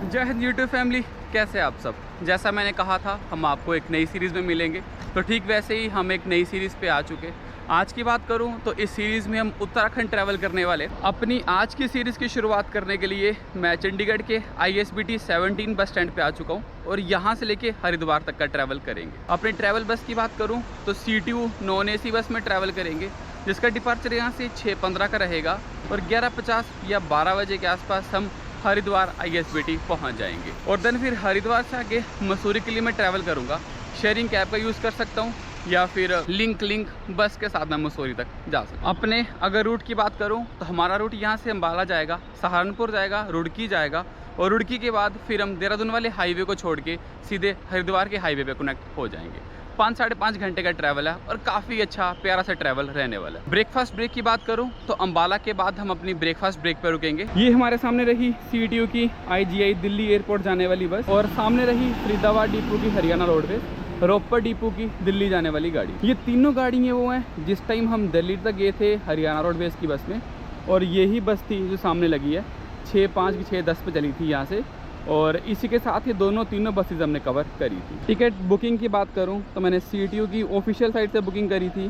जय Hind YouTube family, कैसे आप सब। जैसा मैंने कहा था हम आपको एक नई सीरीज़ में मिलेंगे, तो ठीक वैसे ही हम एक नई सीरीज़ पे आ चुके। आज की बात करूं तो इस सीरीज़ में हम उत्तराखंड ट्रैवल करने वाले। अपनी आज की सीरीज़ की शुरुआत करने के लिए मैं चंडीगढ़ के ISBT 17 बस स्टैंड पे आ चुका हूं और यहां से लेके हरिद्वार तक का ट्रैवल करेंगे। अपनी ट्रैवल बस की बात करूँ तो CTU नॉन AC बस में ट्रैवल करेंगे, जिसका डिपार्चर यहाँ से 6:15 का रहेगा और 11:50 या 12 बजे के आसपास हम हरिद्वार ISBT पहुंच जाएंगे। और देन फिर हरिद्वार से आगे मसूरी के लिए मैं ट्रैवल करूंगा। शेयरिंग कैब का यूज़ कर सकता हूं या फिर लिंक बस के साथ मैं मसूरी तक जा सकता हूँ। अपने अगर रूट की बात करूं तो हमारा रूट यहां से अम्बाला जाएगा, सहारनपुर जाएगा, रुड़की जाएगा और रुड़की के बाद फिर हम देहरादून वाले हाईवे को छोड़ के सीधे हरिद्वार के हाईवे पे कनेक्ट हो जाएंगे। 5-5.5 घंटे का ट्रैवल है और काफ़ी अच्छा प्यारा सा ट्रैवल रहने वाला है। ब्रेकफास्ट ब्रेक की बात करूं तो अम्बाला के बाद हम अपनी ब्रेकफास्ट ब्रेक पर रुकेंगे। ये हमारे सामने रही CTU की IGI दिल्ली एयरपोर्ट जाने वाली बस और सामने रही फरीदाबाद डिपो की हरियाणा रोडवेज, रोपड़ डिपो की दिल्ली जाने वाली गाड़ी। ये तीनों गाड़ियाँ वो हैं जिस टाइम हम दिल्ली तक गए थे हरियाणा रोडवेज की बस में, और यही बस थी जो सामने लगी है 6:05 की 6:10 पे चली थी यहाँ से। और इसी के साथ ये तीनों बसेज हमने कवर करी थी। टिकट बुकिंग की बात करूं तो मैंने CTU की ऑफिशियल साइट से बुकिंग करी थी,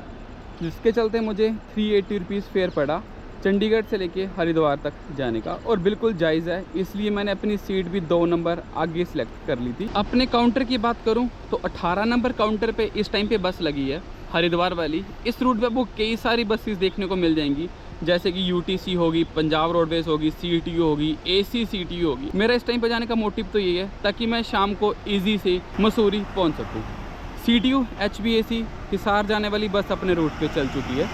जिसके चलते मुझे 380 रुपीज़ फेयर पड़ा चंडीगढ़ से लेके हरिद्वार तक जाने का, और बिल्कुल जायज़ है, इसलिए मैंने अपनी सीट भी 2 नंबर आगे सिलेक्ट कर ली थी। अपने काउंटर की बात करूँ तो 18 नंबर काउंटर पर इस टाइम पर बस लगी है हरिद्वार वाली। इस रूट पर आपको कई सारी बसेस देखने को मिल जाएंगी, जैसे कि UTC होगी, पंजाब रोडवेज होगी, CTU होगी, AC CTU होगी। मेरा इस टाइम पर जाने का मोटिव तो ये है ताकि मैं शाम को इजी से मसूरी पहुंच सकूं। CTU HBAC हिसार जाने वाली बस अपने रूट पे चल चुकी है।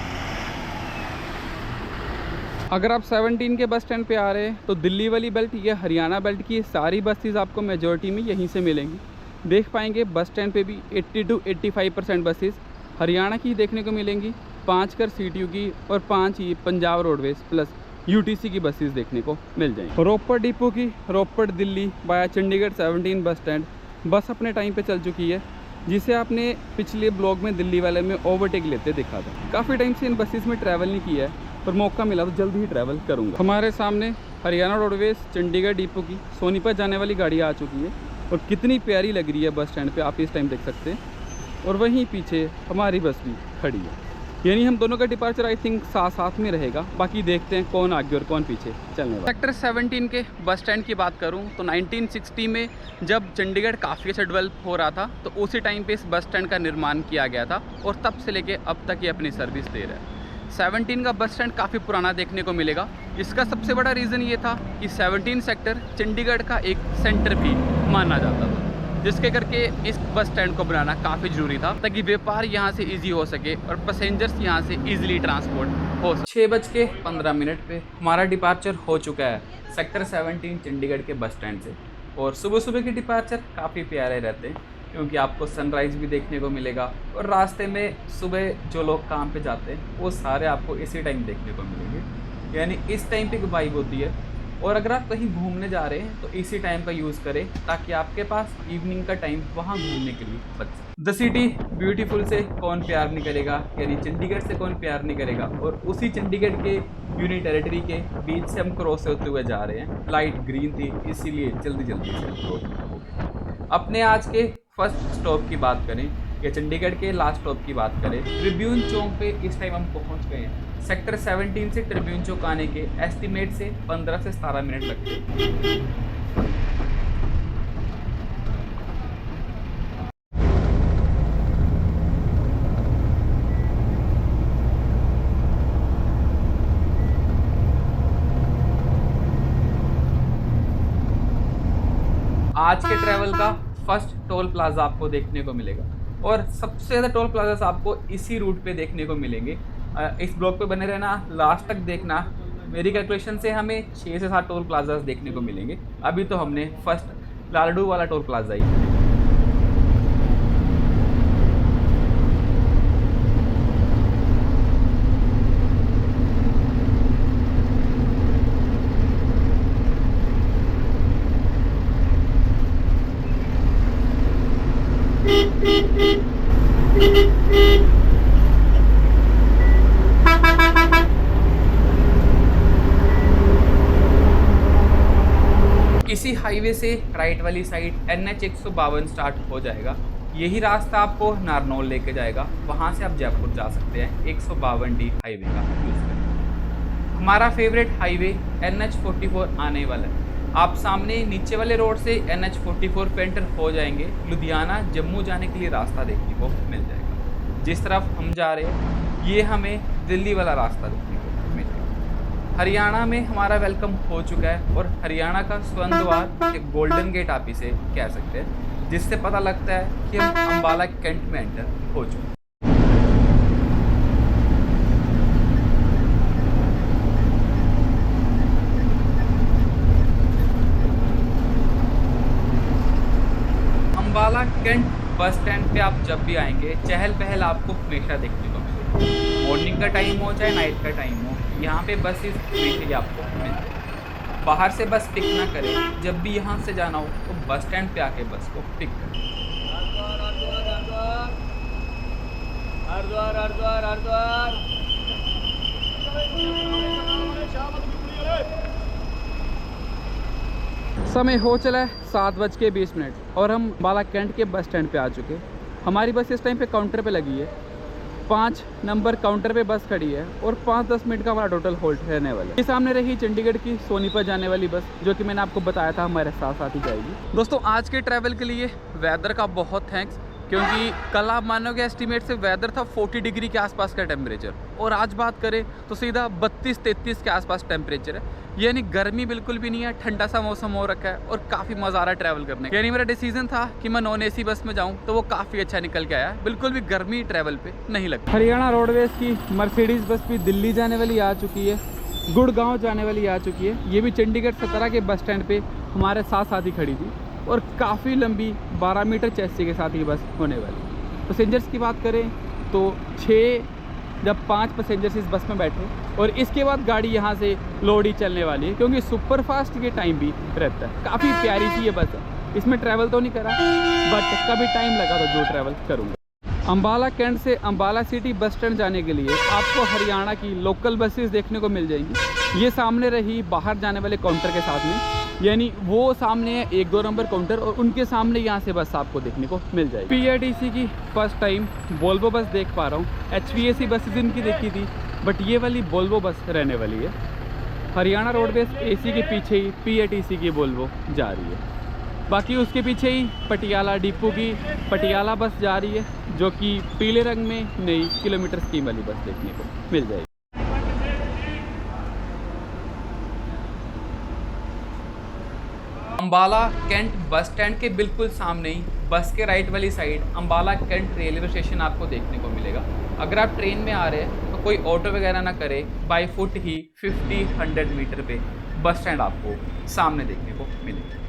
अगर आप 17 के बस स्टैंड पे आ रहे हैं तो दिल्ली वाली बेल्ट या हरियाणा बेल्ट की सारी बसेस आपको मेजॉरिटी में यहीं से मिलेंगी। देख पाएंगे बस स्टैंड पे भी 80 to 85% बसेस हरियाणा की देखने को मिलेंगी, 5 कर CTU की और 5 ही पंजाब रोडवेज प्लस UTC की बसेस देखने को मिल जाएंगी। रोपड़ डिपो की रोपड़ दिल्ली बाया चंडीगढ़ 17 बस स्टैंड बस अपने टाइम पे चल चुकी है, जिसे आपने पिछले ब्लॉग में दिल्ली वाले में ओवरटेक लेते देखा था। काफ़ी टाइम से इन बसेस में ट्रैवल नहीं किया है, पर मौका मिला तो जल्द ही ट्रैवल करूँगा। हमारे सामने हरियाणा रोडवेज चंडीगढ़ डिपो की सोनीपत जाने वाली गाड़ी आ चुकी है और कितनी प्यारी लग रही है बस स्टैंड पर, आप इस टाइम देख सकते हैं। और वहीं पीछे हमारी बस भी खड़ी है, यानी हम दोनों का डिपार्चर आई थिंक साथ में रहेगा। बाकी देखते हैं कौन आगे और कौन पीछे चलने वाला। सेक्टर 17 के बस स्टैंड की बात करूं तो 1960 में जब चंडीगढ़ काफ़ी अच्छा डेवलप हो रहा था तो उसी टाइम पे इस बस स्टैंड का निर्माण किया गया था और तब से लेके अब तक ये अपनी सर्विस दे रहा है। 17 का बस स्टैंड काफ़ी पुराना देखने को मिलेगा। इसका सबसे बड़ा रीज़न ये था कि 17 सेक्टर चंडीगढ़ का एक सेंटर भी माना जाता था, जिसके करके इस बस स्टैंड को बनाना काफ़ी ज़रूरी था ताकि व्यापार यहाँ से इजी हो सके और पैसेंजर्स यहाँ से इजीली ट्रांसपोर्ट हो सके। 6:15 पे हमारा डिपार्चर हो चुका है सेक्टर 17 चंडीगढ़ के बस स्टैंड से। और सुबह सुबह के डिपार्चर काफ़ी प्यारे रहते हैं क्योंकि आपको सनराइज़ भी देखने को मिलेगा और रास्ते में सुबह जो लोग काम पे जाते हैं वो सारे आपको इसी टाइम देखने को मिलेंगे, यानी इस टाइम पे वाइब होती है। और अगर आप कहीं घूमने जा रहे हैं तो इसी टाइम का यूज़ करें ताकि आपके पास इवनिंग का टाइम वहाँ घूमने के लिए बच सके। द सिटी ब्यूटीफुल से कौन प्यार नहीं करेगा, यानी चंडीगढ़ से कौन प्यार नहीं करेगा। और उसी चंडीगढ़ के यूनियन टेरिटरी के बीच से हम क्रॉस होते हुए जा रहे हैं। लाइट ग्रीन थी इसीलिए जल्दी से क्रॉस हो गए। अपने आज के फर्स्ट स्टॉप की बात करें या चंडीगढ़ के लास्ट स्टॉप की बात करें, ट्रिब्यून चौक पे इस टाइम हम पहुंच गए हैं। सेक्टर 17 से ट्रिब्यून चौक आने के एस्टिमेट से 15 से 17 मिनट लगते हैं। आज के ट्रैवल का फर्स्ट टोल प्लाजा आपको देखने को मिलेगा और सबसे ज़्यादा टोल प्लाजा आपको इसी रूट पे देखने को मिलेंगे। इस ब्लॉग पे बने रहना, लास्ट तक देखना। मेरी कैलकुलेशन से हमें 6 से 7 टोल प्लाजा देखने को मिलेंगे। अभी तो हमने फर्स्ट लालडू वाला टोल प्लाजा ही। इसी हाईवे से राइट वाली साइड NH 152 स्टार्ट हो जाएगा। यही रास्ता आपको नारनौल लेके जाएगा, वहाँ से आप जयपुर जा सकते हैं 152D हाईवे का यूज़ करके। हमारा फेवरेट हाईवे NH 44 आने वाला है। आप सामने नीचे वाले रोड से NH 44 पे एंटर हो जाएंगे, लुधियाना जम्मू जाने के लिए रास्ता देखने को मिल जाएगा। जिस तरफ हम जा रहे हैं ये हमें दिल्ली वाला रास्ता देखने को मिल जाएगा। हरियाणा में हमारा वेलकम हो चुका है और हरियाणा का स्वर्ण द्वार एक गोल्डन गेट आप इसे कह सकते हैं, जिससे पता लगता है कि हम अम्बाला कैंट में एंटर हो चुके हैं। अम्बाला कैंट बस स्टैंड पे आप जब भी आएंगे चहल पहल आपको हमेशा देखने को मिलेगी। मॉर्निंग का टाइम हो चाहे नाइट का टाइम हो, यहाँ पे बसेस हमेशा ही आपको मिलते हैं। बाहर से बस पिक ना करें, जब भी यहाँ से जाना हो तो बस स्टैंड पे आके बस को पिक करें। समय हो चला है 7:20 और हम अम्बाला कैंट के बस स्टैंड पे आ चुके। हमारी बस इस टाइम पे काउंटर पे लगी है। 5 नंबर काउंटर पे बस खड़ी है और 5-10 मिनट का हमारा टोटल होल्ड रहने वाला है। ये सामने रही चंडीगढ़ की सोनीपत जाने वाली बस, जो कि मैंने आपको बताया था हमारे साथ साथ ही जाएगी। दोस्तों आज के ट्रैवल के लिए वेदर का बहुत थैंक्स, क्योंकि कल आप मानोगे एस्टीमेट से वेदर था 40 डिग्री के आसपास का टेम्परेचर, और आज बात करें तो सीधा 32-33 के आसपास टेम्परेचर है। यानी गर्मी बिल्कुल भी नहीं है, ठंडा सा मौसम हो रखा है और काफ़ी मज़ा आ रहा है ट्रैवल करने का। यानी मेरा डिसीजन था कि मैं नॉन AC बस में जाऊं, तो वो काफ़ी अच्छा निकल के आया। बिल्कुल भी गर्मी ट्रैवल पे नहीं लगती। हरियाणा रोडवेज की मर्सिडीज़ बस भी दिल्ली जाने वाली आ चुकी है, गुड़गांव जाने वाली आ चुकी है। ये भी चंडीगढ़ 17 के बस स्टैंड पे हमारे साथ साथ ही खड़ी थी और काफ़ी लंबी 12 मीटर चेस्सी के साथ ये बस होने वाली। पैसेंजर्स की बात करें तो 5 पैसेंजर्स इस बस में बैठे और इसके बाद गाड़ी यहाँ से लोडी चलने वाली है, क्योंकि सुपर फास्ट ये टाइम भी रहता है। काफ़ी प्यारी सी ये बस है। इसमें ट्रैवल तो नहीं करा, बट कभी टाइम लगा तो जो ट्रैवल करूँगा। अम्बाला कैंट से अम्बाला सिटी बस स्टैंड जाने के लिए आपको हरियाणा की लोकल बसेस देखने को मिल जाएंगी। ये सामने रही बाहर जाने वाले काउंटर के साथ में, यानी वो सामने है 1-2 नंबर काउंटर और उनके सामने यहाँ से बस आपको देखने को मिल जाएगी। PRTC की फर्स्ट टाइम वोल्वो बस देख पा रहा हूँ। HVAC बसेस इनकी देखी थी, बट ये वाली वोल्वो बस रहने वाली है। हरियाणा रोडवेज AC के पीछे ही PRTC की वोल्वो जा रही है। बाकी उसके पीछे ही पटियाला डिपो की पटियाला बस जा रही है, जो कि पीले रंग में नई किलोमीटर स्कीम वाली बस देखने को मिल जाएगी। अम्बाला कैंट बस स्टैंड के बिल्कुल सामने ही बस के राइट वाली side Ambala cantt railway station आपको देखने को मिलेगा। अगर आप ट्रेन में आ रहे हैं तो कोई ऑटो वगैरह ना करे, बाई फुट ही 50-100 मीटर पे बस स्टैंड आपको सामने देखने को मिलेगा।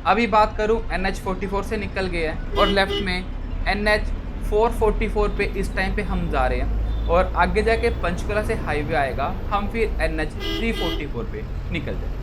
अभी बात करूं NH 44 से निकल गया है और लेफ्ट में NH 444 पे इस टाइम पे हम जा रहे हैं, और आगे जाके पंचकुला से हाईवे आएगा, हम फिर NH 344 पे निकल जाएंगे।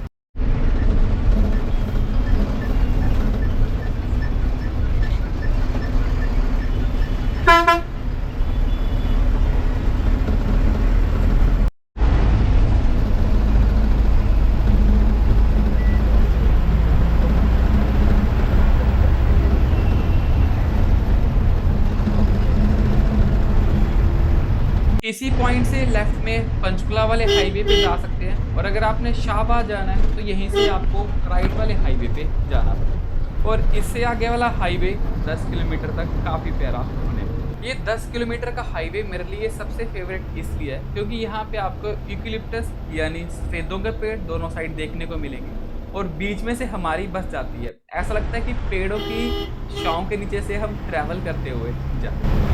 से लेफ्ट में पंचकुला वाले हाईवे पे जा सकते हैं, और अगर आपने शाहबाद जाना है तो यहीं से आपको राइट वाले हाईवे पे जाना पड़ेगा। और इससे आगे वाला हाईवे 10 किलोमीटर तक काफ़ी प्यारा होने वाला है। ये 10 किलोमीटर का हाईवे मेरे लिए सबसे फेवरेट इसलिए है क्योंकि यहाँ पे आपको यूकेलिप्टस यानी सफ़ेदों के पेड़ दोनों साइड देखने को मिलेंगे, और बीच में से हमारी बस जाती है। ऐसा लगता है कि पेड़ों की छांव के नीचे से हम ट्रैवल करते हुए जाते हैं।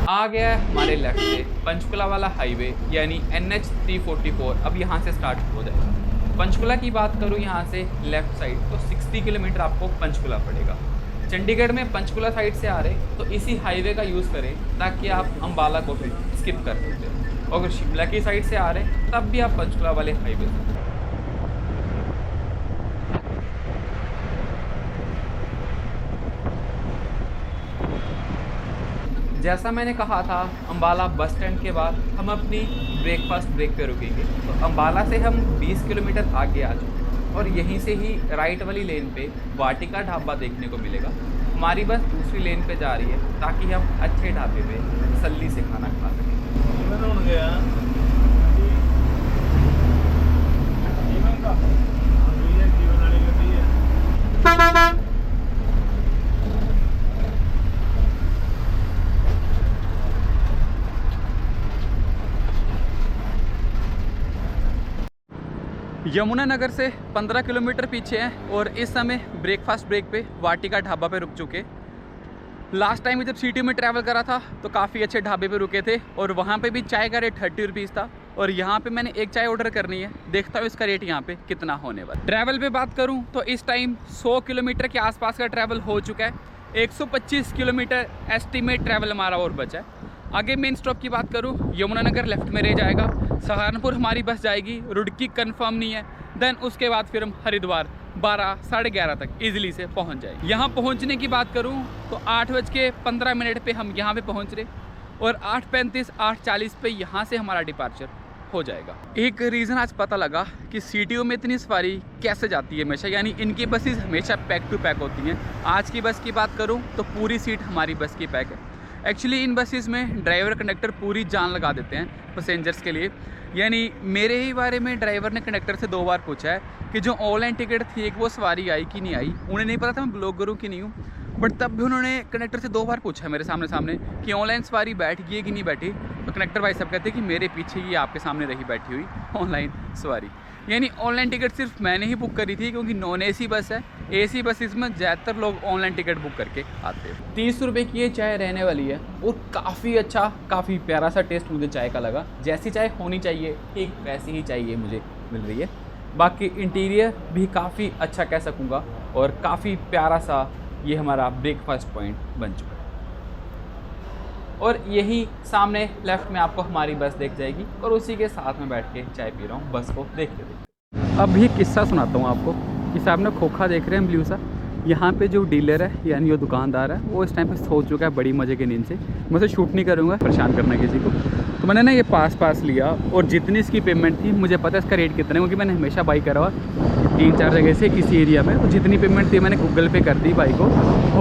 आ गया है हमारे लेफ्ट से पंचकुला वाला हाईवे यानी NH 344। अब यहाँ से स्टार्ट हो जाएगा। पंचकुला की बात करूँ यहाँ से लेफ्ट साइड तो 60 किलोमीटर आपको पंचकुला पड़ेगा। चंडीगढ़ में पंचकुला साइड से आ रहे तो इसी हाईवे का यूज़ करें ताकि आप अम्बाला को फिर स्किप कर सकते हैं। और अगर शिमला की साइड से आ रहे तब भी आप पंचकुला वाले हाईवे से। जैसा मैंने कहा था, अम्बाला बस स्टैंड के बाद हम अपनी ब्रेकफास्ट ब्रेक पे रुकेंगे। तो अम्बाला से हम 20 किलोमीटर आगे आ चुके हैं और यहीं से ही राइट वाली लेन पे वाटिका ढाबा देखने को मिलेगा। हमारी बस दूसरी लेन पे जा रही है ताकि हम अच्छे ढाबे पे तसल्ली से खाना खा सकें। यमुनानगर से 15 किलोमीटर पीछे हैं और इस समय ब्रेकफास्ट ब्रेक पे वाटिका ढाबा पे रुक चुके। लास्ट टाइम जब सिटी में ट्रैवल करा था तो काफ़ी अच्छे ढाबे पे रुके थे और वहाँ पे भी चाय का रेट 30 रुपीज़ था, और यहाँ पे मैंने एक चाय ऑर्डर करनी है। देखता हूँ इसका रेट यहाँ पे कितना होने वाला। ट्रैवल पे बात करूँ तो इस टाइम 100 किलोमीटर के आसपास का ट्रैवल हो चुका है। 125 किलोमीटर एस्टिमेट ट्रैवल हमारा और बचा है। आगे मेन स्टॉप की बात करूँ, यमुनानगर लेफ्ट में रह जाएगा। सहारनपुर हमारी बस जाएगी, रुड़की कंफर्म नहीं है। देन उसके बाद फिर हम हरिद्वार 12 साढ़े 11 तक इजीली से पहुंच जाएंगे। यहाँ पहुँचने की बात करूँ तो 8:15 पे हम यहाँ पे पहुँच रहे और 8:35 8:40 पे यहाँ से हमारा डिपार्चर हो जाएगा। एक रीज़न आज पता लगा कि सिटियों में इतनी सवारी कैसे जाती है हमेशा, यानी इनकी बसेस हमेशा पैक टू पैक होती हैं। आज की बस की बात करूँ तो पूरी सीट हमारी बस की पैक है। एक्चुअली इन बसेस में ड्राइवर कंडक्टर पूरी जान लगा देते हैं पैसेंजर्स के लिए। यानी मेरे ही बारे में ड्राइवर ने कंडक्टर से 2 बार पूछा है कि जो ऑनलाइन टिकट थी एक वो सवारी आई कि नहीं आई। उन्हें नहीं पता था मैं ब्लॉग करूँ कि नहीं हूँ, बट तब भी उन्होंने कंडक्टर से 2 बार पूछा है मेरे सामने कि ऑनलाइन सवारी बैठ गई है कि नहीं बैठी। तो कंडक्टर भाई साहब कहते हैं कि मेरे पीछे ही आपके सामने रही बैठी हुई ऑनलाइन सवारी। यानी ऑनलाइन टिकट सिर्फ मैंने ही बुक करी थी क्योंकि नॉन AC बस है। AC बसेस में ज़्यादातर लोग ऑनलाइन टिकट बुक करके आते हैं। 30 रुपये की ये चाय रहने वाली है और काफ़ी अच्छा काफ़ी प्यारा सा टेस्ट मुझे चाय का लगा। जैसी चाय होनी चाहिए ठीक वैसी ही चाहिए मुझे मिल रही है। बाकी इंटीरियर भी काफ़ी अच्छा कह सकूँगा और काफ़ी प्यारा सा ये हमारा ब्रेकफास्ट पॉइंट बन चुका है। और यही सामने लेफ्ट में आपको हमारी बस देख जाएगी और उसी के साथ में बैठ के चाय पी रहा हूँ बस को देखते देखते। अब भी किस्सा सुनाता हूँ आपको कि सामने खोखा देख रहे हैं ब्लू सा। यहाँ पे जो डीलर है यानी जो दुकानदार है वो इस टाइम पे सो चुका है बड़ी मज़े की नींद से। मैं उसे शूट नहीं करूँगा परेशान करना किसी को। तो मैंने ना ये पास लिया और जितनी इसकी पेमेंट थी मुझे पता है इसका रेट कितना है क्योंकि मैंने हमेशा बाई करा हुआ 3-4 जगह से किसी एरिया में। तो जितनी पेमेंट थी मैंने गूगल पे कर दी भाई को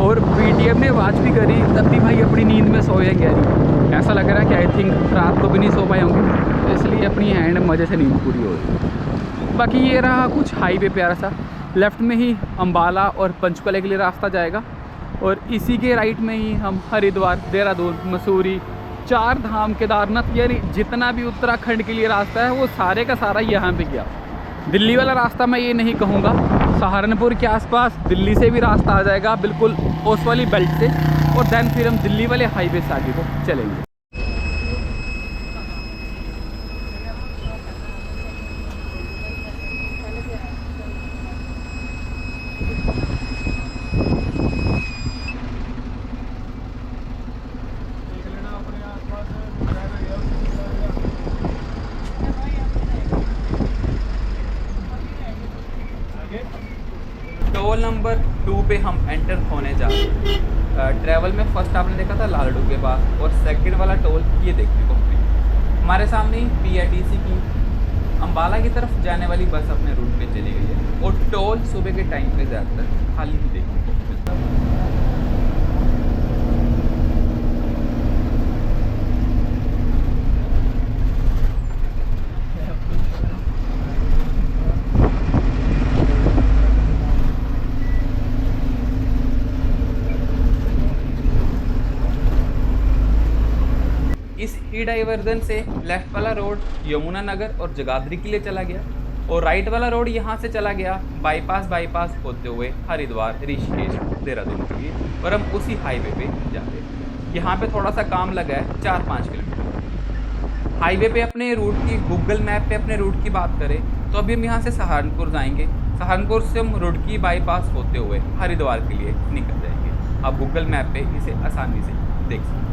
और पेटीएम ने वाच भी करी, तब भी भाई अपनी नींद में सोए गहरी। ऐसा लग रहा है कि आई थिंक रात को भी नहीं सो पाए होंगे, इसलिए अपनी हैंड मज़े से नींद पूरी हो रही। बाकी ये रहा कुछ हाईवे प्यारा सा। लेफ़्ट में ही अम्बाला और पंचकुला के लिए रास्ता जाएगा और इसी के राइट में ही हम हरिद्वार, देहरादून, मसूरी, 4 धाम, केदारनाथ यानी जितना भी उत्तराखंड के लिए रास्ता है वो सारे का सारा यहाँ पे गया। दिल्ली वाला रास्ता मैं ये नहीं कहूँगा, सहारनपुर के आसपास दिल्ली से भी रास्ता आ जाएगा बिल्कुल उस वाली बेल्ट से, और देन फिर हम दिल्ली वाले हाईवे से आगे को चलेंगे। टोल नंबर 2 पे हम एंटर होने जा रहे हैं। ट्रैवल में फर्स्ट आपने देखा था लालडू के पास और सेकंड वाला टोल ये देखने को हमें हमारे सामने ही PITC की अम्बाला की तरफ जाने वाली बस अपने रूट पे चली गई है। और टोल सुबह के टाइम पे ज़्यादातर खाली ही देखने को मिलता है। इस ही डाइवर्जन से लेफ्ट वाला रोड यमुनानगर और जगाधरी के लिए चला गया और राइट वाला रोड यहाँ से चला गया बाईपास होते हुए हरिद्वार, ऋषिकेश, देहरादून के लिए और हम उसी हाईवे पे जाते हैं। यहाँ पे थोड़ा सा काम लगा है 4-5 किलोमीटर। हाईवे पे अपने रूट की, गूगल मैप पे अपने रूट की बात करें तो अभी हम यहाँ से सहारनपुर जाएंगे। सहारनपुर से हम रुड़की बाईपास होते हुए हरिद्वार के लिए निकल जाएंगे। आप गूगल मैप पे इसे आसानी से देख सकते हैं।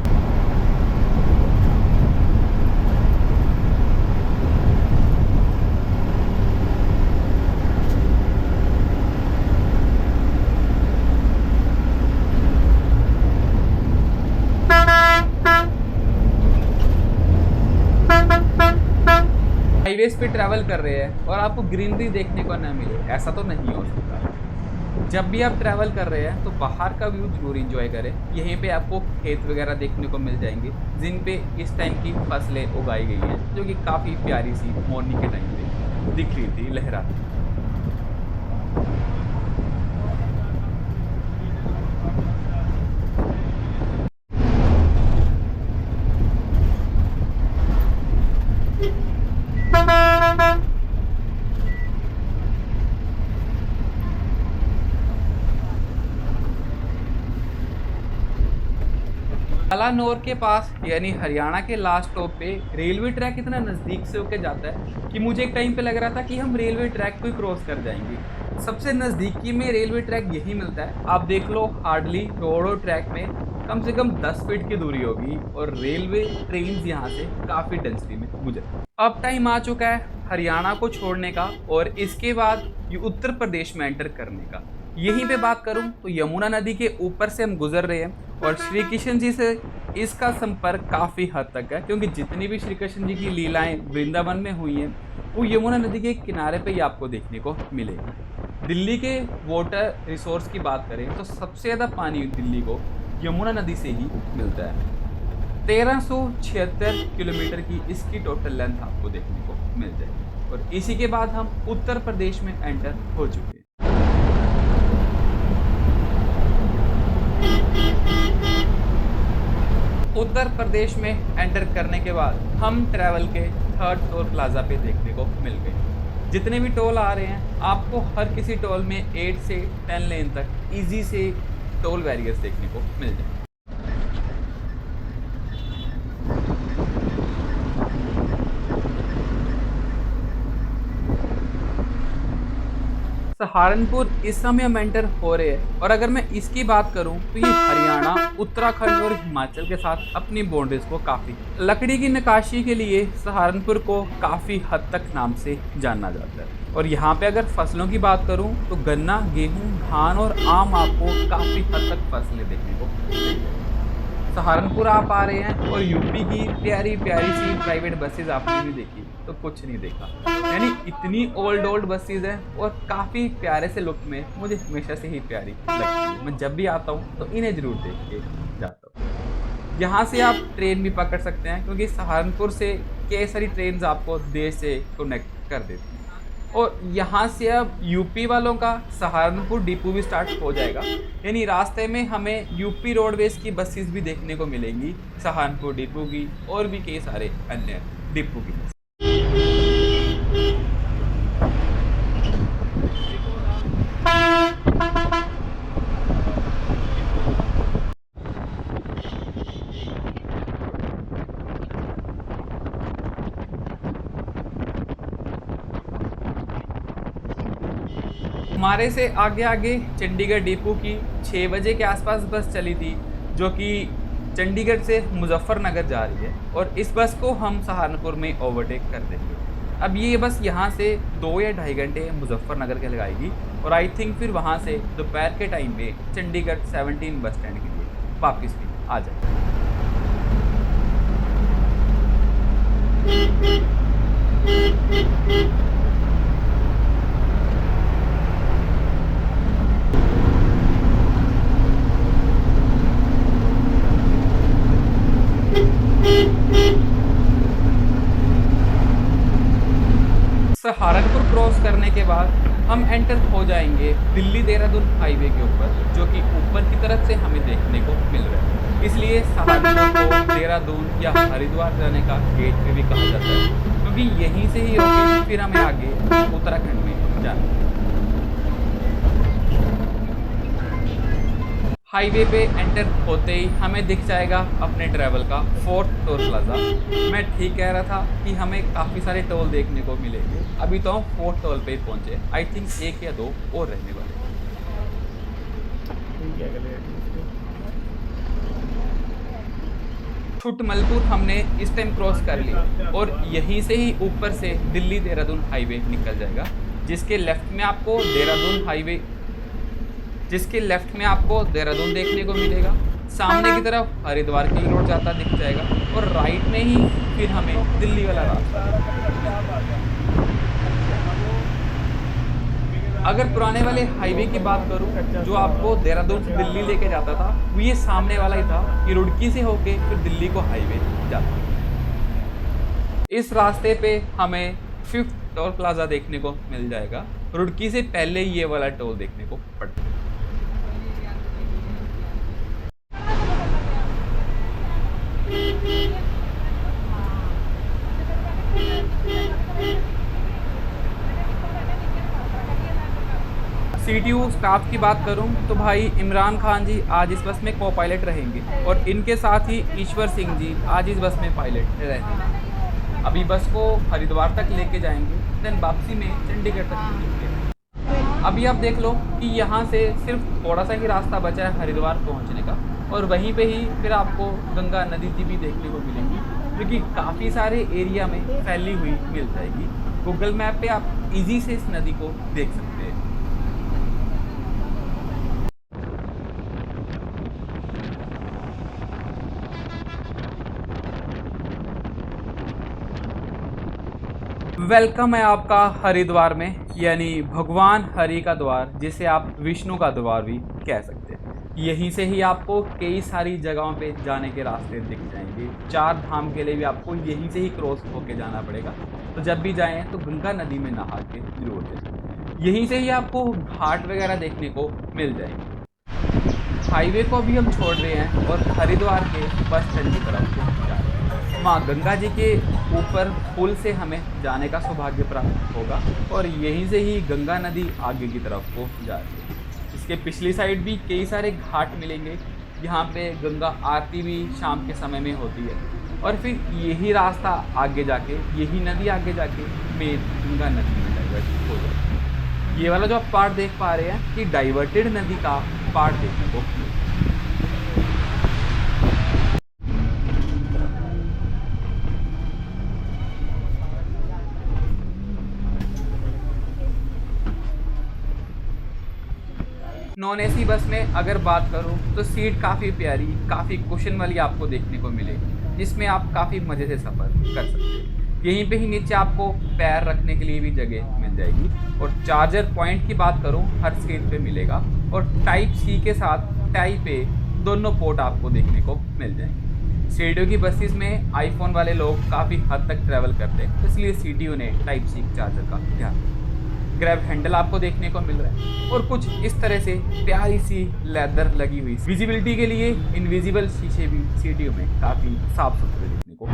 हाईवेज पे ट्रैवल कर रहे हैं और आपको ग्रीनरी देखने को ना मिले, ऐसा तो नहीं हो सकता। जब भी आप ट्रैवल कर रहे हैं तो बाहर का व्यू जरूर एंजॉय करें। यहीं पे आपको खेत वगैरह देखने को मिल जाएंगे जिन पे इस टाइम की फसलें उगाई गई हैं, जो कि काफ़ी प्यारी सी मॉर्निंग के टाइम पे दिख रही थी, लहराती। कलानौर के पास यानी हरियाणा के लास्ट स्टॉप पे रेलवे ट्रैक इतना नज़दीक से होके जाता है कि मुझे एक टाइम पे लग रहा था कि हम रेलवे ट्रैक को ही क्रॉस कर जाएंगे। सबसे नज़दीकी में रेलवे ट्रैक यही मिलता है। आप देख लो, हार्डली रोड और ट्रैक में कम से कम 10 फीट की दूरी होगी और रेलवे ट्रेन यहाँ से काफ़ी डेंसिटी में गुजर। अब टाइम आ चुका है हरियाणा को छोड़ने का और इसके बाद ये उत्तर प्रदेश में एंटर करने का। यहीं पे बात करूं तो यमुना नदी के ऊपर से हम गुजर रहे हैं और श्री कृष्ण जी से इसका संपर्क काफ़ी हद तक है, क्योंकि जितनी भी श्री कृष्ण जी की लीलाएं वृंदावन में हुई हैं वो यमुना नदी के किनारे पे ही आपको देखने को मिलेगी। दिल्ली के वाटर रिसोर्स की बात करें तो सबसे ज़्यादा पानी दिल्ली को यमुना नदी से ही मिलता है। 1376 किलोमीटर की इसकी टोटल लेंथ आपको देखने को मिल जाएगी और इसी के बाद हम उत्तर प्रदेश में एंटर हो चुके हैं। उत्तर प्रदेश में एंटर करने के बाद हम ट्रैवल के थर्ड टोल प्लाजा पे देखने को मिल गए। जितने भी टोल आ रहे हैं आपको हर किसी टोल में 8 से 10 लेन तक इजी से टोल बैरियर्स देखने को मिल जाए। सहारनपुर इस समय हम एंटर हो रहे हैं और अगर मैं इसकी बात करूं तो ये हरियाणा, उत्तराखंड और हिमाचल के साथ अपनी बाउंड्रीज को काफ़ी लकड़ी की नक्काशी के लिए सहारनपुर को काफ़ी हद तक नाम से जाना जाता है। और यहाँ पे अगर फसलों की बात करूं तो गन्ना, गेहूं, धान और आम आपको काफ़ी हद तक फसलें देखने को मिलेंगी। सहारनपुर आप आ रहे हैं और यूपी की प्यारी प्यारी सी प्राइवेट बसेज आपने भी देखी तो कुछ नहीं देखा, यानी इतनी ओल्ड बसेज हैं और काफ़ी प्यारे से लुक में मुझे हमेशा से ही प्यारी लगती है। मैं जब भी आता हूँ तो इन्हें ज़रूर देख के जाता हूँ। यहाँ से आप ट्रेन भी पकड़ सकते हैं क्योंकि सहारनपुर से कई सारी ट्रेन आपको देश से कनेक्ट कर देती हैं। और यहाँ से अब यूपी वालों का सहारनपुर डिपो भी स्टार्ट हो जाएगा, यानी रास्ते में हमें यूपी रोडवेज की बसेस भी देखने को मिलेंगी, सहारनपुर डिपो की और भी कई सारे अन्य डिपो की। हमारे से आगे आगे चंडीगढ़ डिपो की 6 बजे के आसपास बस चली थी जो कि चंडीगढ़ से मुजफ्फरनगर जा रही है और इस बस को हम सहारनपुर में ओवरटेक कर देंगे। अब ये बस यहाँ से 2 या 2.5 घंटे मुजफ्फरनगर के लगाएगी और आई थिंक फिर वहाँ से दोपहर के टाइम में चंडीगढ़ 17 बस स्टैंड के लिए वापस भी आ जाएगी। करने के बाद हम एंटर हो जाएंगे दिल्ली देहरादून हाईवे के ऊपर, जो कि ऊपर की तरफ से हमें देखने को मिल रहा है। इसलिए सहारनपुर को देहरादून या हरिद्वार जाने का गेट वे भी कहा जाता है, क्योंकि यहीं से ही होके फिर हमें आगे उत्तराखंड में जाना है। हाईवे पे एंटर होते ही हमें दिख जाएगा अपने ट्रैवल का फोर्थ टोल प्लाजा। मैं ठीक कह रहा था कि हमें काफ़ी सारे टोल देखने को मिलेंगे। अभी तो हम फोर्थ टोल पे ही पहुंचे, आई थिंक 1 या 2 और रहने वाले। छुटमलपुर हमने इस टाइम क्रॉस कर लिया और यहीं से ही ऊपर से दिल्ली देहरादून हाईवे निकल जाएगा, जिसके लेफ्ट में आपको देहरादून देखने को मिलेगा। सामने की तरफ हरिद्वार की रोड जाता दिख जाएगा और राइट में ही फिर हमें दिल्ली वाला रास्ता दिखेगा। अगर पुराने वाले हाईवे की बात करूं जो आपको देहरादून से दिल्ली लेके जाता था, वो ये सामने वाला ही था कि रुड़की से होके फिर दिल्ली को हाईवे जाता। इस रास्ते पे हमें 5th टोल प्लाजा देखने को मिल जाएगा। रुड़की से पहले ये वाला टोल देखने को पड़ता है। CTU स्टाफ की बात करूं तो भाई इमरान खान जी आज इस बस में को पायलट रहेंगे और इनके साथ ही ईश्वर सिंह जी आज इस बस में पायलट रहेंगे। अभी बस को हरिद्वार तक लेके जाएंगे, देन वापसी में चंडीगढ़ तक लेंगे। अभी आप देख लो कि यहाँ से सिर्फ थोड़ा सा ही रास्ता बचा है हरिद्वार पहुँचने का और वहीं पे ही फिर आपको गंगा नदी जी भी देखने को मिलेंगी, जो कि काफ़ी सारे एरिया में फैली हुई मिल जाएगी। गूगल मैप पे आप इजी से इस नदी को देख सकते हैं। वेलकम है आपका हरिद्वार में, यानी भगवान हरि का द्वार, जिसे आप विष्णु का द्वार भी कह सकते हैं। यहीं से ही आपको कई सारी जगहों पे जाने के रास्ते दिख जाएंगे। 4 धाम के लिए भी आपको यहीं से ही क्रॉस होके जाना पड़ेगा, तो जब भी जाएं तो गंगा नदी में नहा के जरूर जाएं। यहीं से ही आपको घाट वगैरह देखने को मिल जाएंगे। हाईवे को भी हम छोड़ रहे हैं और हरिद्वार के बस स्टैंड की तरफ जा रहे हैं। माँ गंगा जी के ऊपर पुल से हमें जाने का सौभाग्य प्राप्त होगा और यहीं से ही गंगा नदी आगे की तरफ को जा रही है। इसके पिछली साइड भी कई सारे घाट मिलेंगे, यहाँ पे गंगा आरती भी शाम के समय में होती है और फिर यही रास्ता आगे जाके, यही नदी आगे जाके मेन गंगा नदी में डाइवर्ट हो जाती है। ये वाला जो आप पार्ट देख पा रहे हैं कि डाइवर्टेड नदी का पार्ट देखने को मिलता है। नॉन एसी बस में अगर बात करूं तो सीट काफ़ी प्यारी, काफ़ी कुशन वाली आपको देखने को मिलेगी, जिसमें आप काफ़ी मज़े से सफ़र कर सकते हैं। यहीं पे ही नीचे आपको पैर रखने के लिए भी जगह मिल जाएगी और चार्जर पॉइंट की बात करूं हर सीट पे मिलेगा और टाइप सी के साथ टाइप ए दोनों पोर्ट आपको देखने को मिल जाएंगे। CTU की बसेस में आईफोन वाले लोग काफ़ी हद तक ट्रैवल करते हैं, इसलिए CTU ने टाइप सी चार्जर का ध्यान। ग्रैब हैंडल आपको देखने को मिल रहा है और कुछ इस तरह से प्यारी सी लेदर लगी हुई विजिबिलिटी के लिए इनविजिबल शीशे भी CTU में काफ़ी साफ सुथरे देखने को।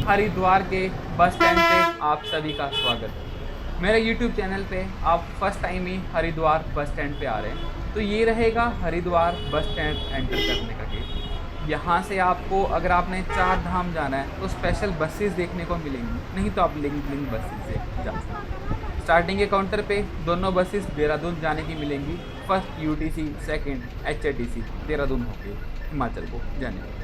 हरिद्वार के बस स्टैंड पे आप सभी का स्वागत है। मेरे YouTube चैनल पे आप फर्स्ट टाइम ही हरिद्वार बस स्टैंड पे आ रहे हैं तो ये रहेगा हरिद्वार बस स्टैंड एंटर करने का गेट। यहाँ से आपको अगर आपने 4 धाम जाना है तो स्पेशल बसेस देखने को मिलेंगी, नहीं तो आप लिंक बसेस से जा सकते हैं। स्टार्टिंग के काउंटर पे दोनों बसेस देहरादून जाने की मिलेंगी। First UTC, second HRTC Dehradun होके हिमाचल को जाने की।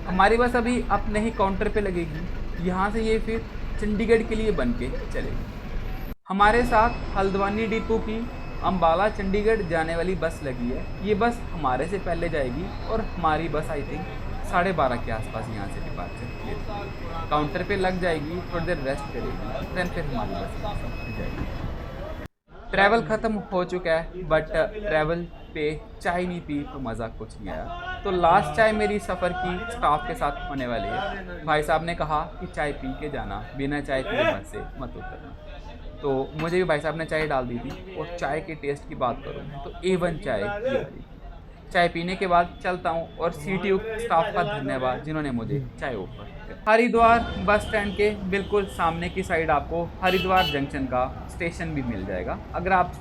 हमारी बस अभी अपने ही काउंटर पे लगेगी, यहाँ से ये फिर चंडीगढ़ के लिए बन के चलेगी। हमारे साथ हल्द्वानी डिपो की अम्बाला चंडीगढ़ जाने वाली बस लगी है। ये बस हमारे से पहले जाएगी और हमारी बस आई थिंक 12:30 के आसपास यहाँ से डिपार्चर लेगी। काउंटर पे लग जाएगी, थोड़ी देर रेस्ट करेगी, देन फिर हमारी बस जाएगी। ट्रैवल ख़त्म हो चुका है, बट ट्रैवल पे चाय नहीं पी तो मज़ा कुछ नहीं आया। तो लास्ट चाय मेरी सफ़र की स्टाफ के साथ होने वाली है। भाई साहब ने कहा कि चाय पी के जाना, बिना चाय पिए बस से मत उतरना। तो मुझे भी भाई साहब ने चाय डाल दी थी, और चाय के टेस्ट की बात करूँ तो A1 चाय ये वाली थी। चाय पीने के बाद चलता हूँ, और CTU स्टाफ का धन्यवाद जिन्होंने मुझे चाय ऑफर किया। हरिद्वार बस स्टैंड के बिल्कुल सामने की साइड आपको हरिद्वार जंक्शन का स्टेशन भी मिल जाएगा। अगर आप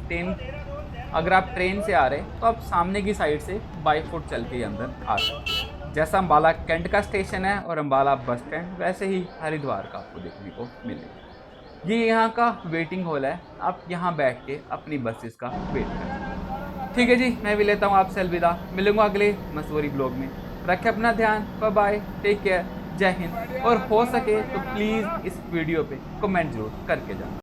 ट्रेन से आ रहे हैं तो आप सामने की साइड से बाई फुट चल के अंदर आ सकते हैं। जैसा अम्बाला कैंट का स्टेशन है और अम्बाला बस स्टैंड, वैसे ही हरिद्वार का आपको देखने को मिलेगा। ये यहाँ का वेटिंग हॉल है, आप यहाँ बैठ के अपनी बसेस का वेट कर सकते हैं। ठीक है जी, मैं भी लेता हूँ आपसे अलविदा। मिलूंगा अगले मसूरी ब्लॉग में। रखें अपना ध्यान, बाय बाय, टेक केयर, जय हिंद। और हो सके तो प्लीज़ इस वीडियो पे कमेंट जरूर करके जाना।